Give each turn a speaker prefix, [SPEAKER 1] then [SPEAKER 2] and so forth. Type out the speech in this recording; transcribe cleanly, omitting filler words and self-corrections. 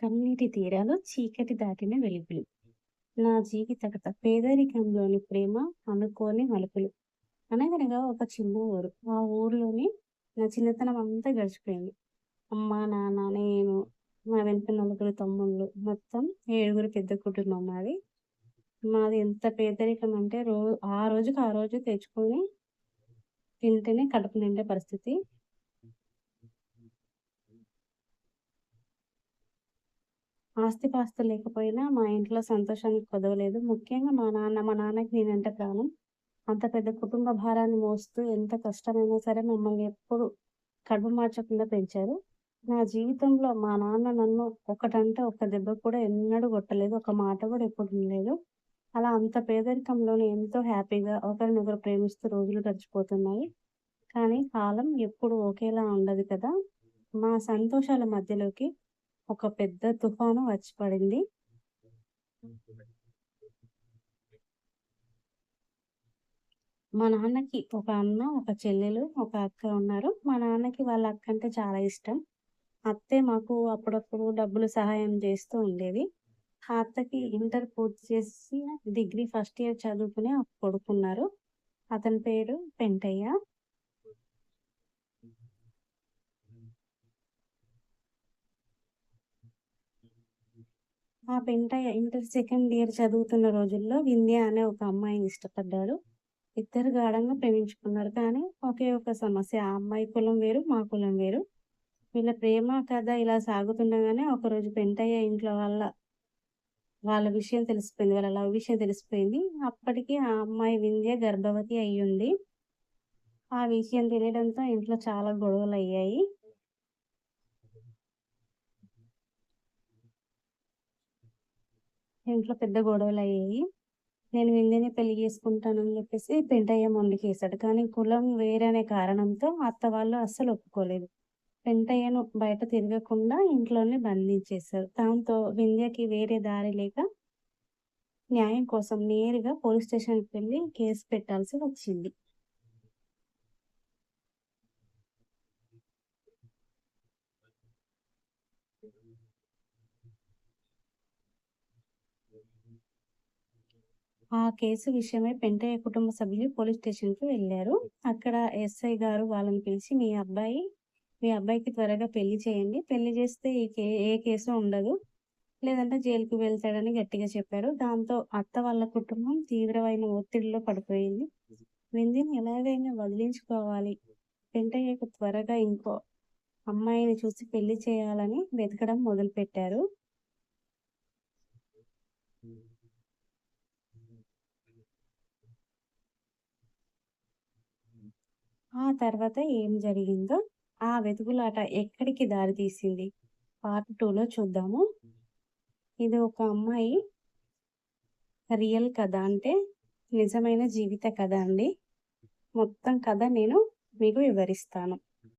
[SPEAKER 1] కన్నీటి తీరాలు చీకటి దాటిన వెలుగులు. నా జీవిత కథ పేదరికంలోని ప్రేమ అనుకోని మలుపులు. అనగనగా ఒక చిన్న ఊరు. ఆ ఊర్లోని నా చిన్నతనం అంతా గడిచిపోయింది. అమ్మ, నాన్న, నేను, మా వెనక నలుగురు తమ్ముళ్ళు. మొత్తం ఏడుగురు పెద్ద కుటుంబం మాది. మాది ఎంత పేదరికం అంటే ఆ రోజుకి ఆ రోజు తెచ్చుకొని తింటేనే కడుపు నిండే పరిస్థితి. ఆస్తిపాస్తులు లేకపోయినా మా ఇంట్లో సంతోషానికి కొదవలేదు. ముఖ్యంగా మా నాన్నకి నేనంటే ప్రాణం. అంత పెద్ద కుటుంబ భారాన్ని మోస్తూ ఎంత కష్టమైనా సరే మమ్మల్ని ఎప్పుడు కడుపు మార్చకుండా పెంచారు. నా జీవితంలో మా నాన్న నన్ను ఒకటంటే ఒక్క దెబ్బ కూడా ఎన్నడూ కొట్టలేదు. ఒక మాట కూడా ఎప్పుడు వినలేదు. అలా అంత పేదరికంలోనే ఎంతో హ్యాపీగా ఒకరినొకరు ప్రేమిస్తూ రోజులు గడిచిపోతున్నాయి. కానీ కాలం ఎప్పుడు ఒకేలా ఉండదు కదా! మా సంతోషాల మధ్యలోకి ఒక పెద్ద తుఫాను వచ్చి పడింది. మా నాన్నకి ఒక అన్న, ఒక చెల్లెలు, ఒక అక్క ఉన్నారు. మా నాన్నకి వాళ్ళ అక్క అంటే చాలా ఇష్టం. అత్తే మాకు అప్పుడప్పుడు డబ్బులు సహాయం చేస్తూ ఉండేది. ఆ అత్తకి ఇంటర్ పూర్తి చేసి డిగ్రీ ఫస్ట్ ఇయర్ చదువుకుని ఒక కొడుకున్నారు. అతని పేరు పెంటయ్య. ఆ పెంటయ్య ఇంటర్ సెకండ్ ఇయర్ చదువుతున్న రోజుల్లో వింధ్య అనే ఒక అమ్మాయిని ఇష్టపడ్డాడు. ఇద్దరు గాఢంగా ప్రేమించుకున్నారు. కానీ ఒకే ఒక సమస్య. ఆ అమ్మాయి కులం వేరు, మా కులం వేరు. వీళ్ళ ప్రేమ కథ ఇలా సాగుతుండగానే ఒకరోజు పెంటయ్య ఇంట్లో వాళ్ళ వాళ్ళ విషయం తెలిసిపోయింది. వాళ్ళ లవ్ విషయం తెలిసిపోయింది. అప్పటికి ఆ అమ్మాయి వింధ్య గర్భవతి అయ్యుంది. ఆ విషయం తెలియడంతో ఇంట్లో చాలా గొడవలయ్యాయి. ఇంట్లో పెద్ద గొడవలయ్యాయి. నేను వింధ్యనే పెళ్లి చేసుకుంటానని చెప్పేసి పెంటయ్య మొండికేశాడు. కానీ కులం వేరే అనే కారణంతో అత్త వాళ్ళు అస్సలు ఒప్పుకోలేదు. పెంటయ్యను బయట తిరగకుండా ఇంట్లోనే బంధించేశారు. దాంతో వింధ్యకి వేరే దారి లేక న్యాయం కోసం నేరుగా పోలీస్ స్టేషన్‌కి వెళ్లి కేసు పెట్టాల్సి వచ్చింది. ఆ కేసు విషయమై పెంటయ్య కుటుంబ సభ్యులు పోలీస్ స్టేషన్‌కి వెళ్లారు. అక్కడ ఎస్ఐ గారు వాళ్ళని పిలిచి మీ అబ్బాయికి త్వరగా పెళ్లి చేయండి. పెళ్లి చేస్తే ఏ కేసు ఉండదు. లేదంటే జైలుకి వెళ్తాడని గట్టిగా చెప్పారు. దాంతో అత్త వాళ్ళ కుటుంబం తీవ్రమైన ఒత్తిడిలో పడిపోయింది. వింధ్యని ఎలాగైనా వదిలించుకోవాలి. పెంటయ్యకు త్వరగా ఇంకో అమ్మాయిని చూసి పెళ్లి చేయాలని వెతకడం మొదలుపెట్టారు. ఆ తర్వాత ఏం జరిగిందో, ఆ వెతుకులాట ఎక్కడికి దారి తీసింది పార్ట్ 2లో చూద్దాము. ఇది ఒక అమ్మాయి రియల్ కథ. అంటే నిజమైన జీవిత కథ అండి. మొత్తం కథ నేను మీకు వివరిస్తాను.